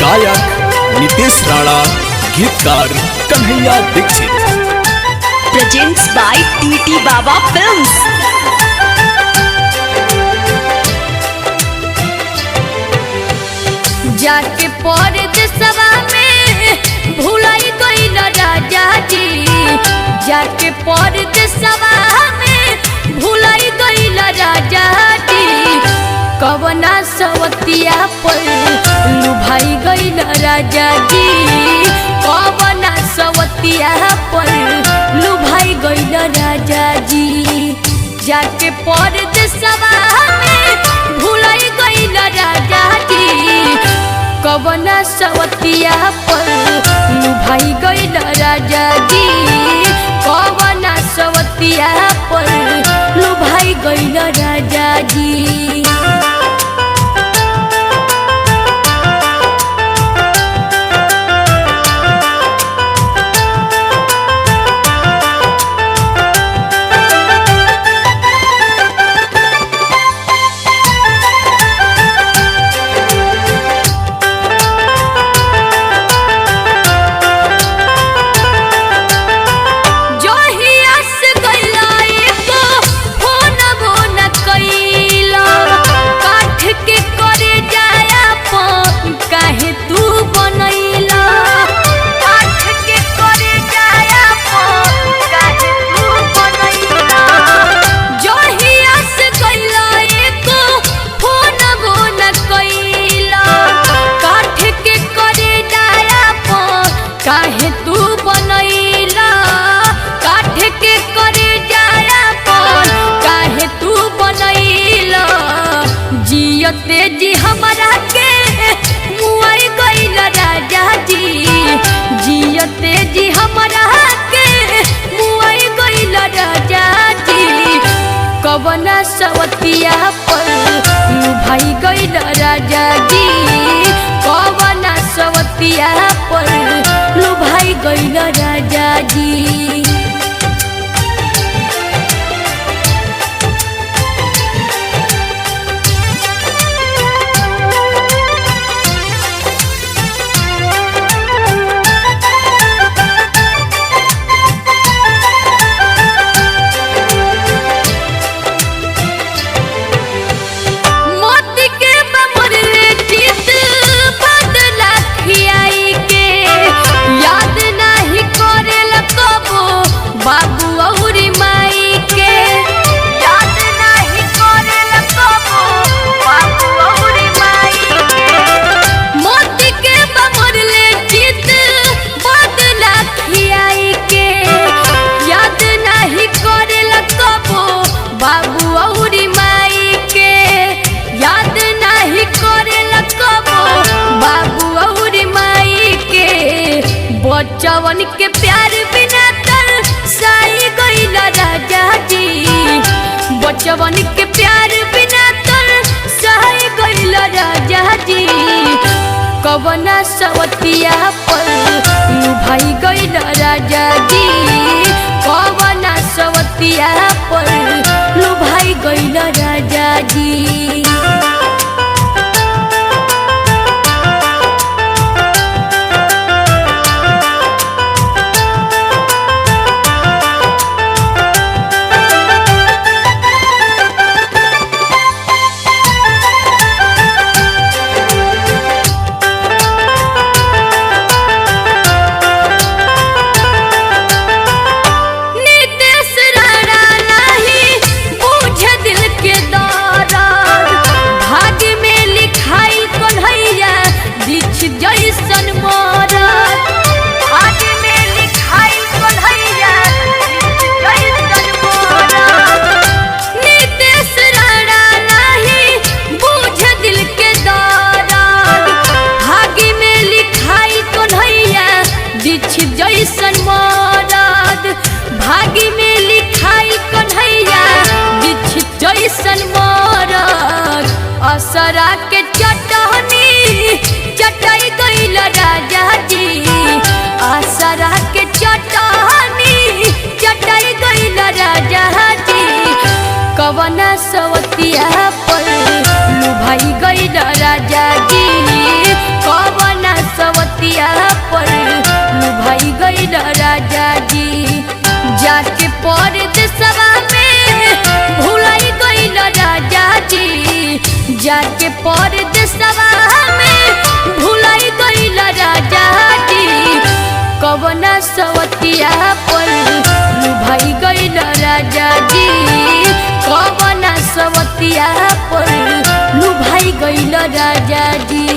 गायक नितेश राणा, गीतकार Kanhaiya Dixit. Presents by TT Baba films. जाके परदेसवा में भुलाई गइल राजा जी, जाके परदेसवा में भुलाई गइल राजा जी, कवना सवतिया पर लुभाई गइल राजा जी, कवना सवतिया पर लुभाई गइल राजा जी, जाके परदेसवा में भुलाई गइल राजा जी, कवना सवतिया पर लुभाई गइल राजा जी, कवना सवतिया पर लुभाई गइल राजा जी। काहे तू बनैला काठ के करे जाया पर, काहे तू बनैला जियते जी हमरा के मुआई गइल राजा जी, जियते जी हमरा के मुआई गइल राजा जी, कवना सवतिया पर लुभाई गइल राजा जी, कवना सवतिया पर लुभाई गइल राजा जी। बचवन के प्यार बिना तरसाई गइल राजा जी, बचवन के प्यार बिना तरसाई गइल राजा जी, कवना सवतिया पर लुभाई गइल राजा जी, कवना सवतिया पर लुभाई गइल राजा जी। नितेश राणा नहीं परदेसवा में भुलाई गइल राजा जी कवना सवतिया पर लुभाई गइल राजा जी कवना सवतिया पर लुभाई गइल राजा जी।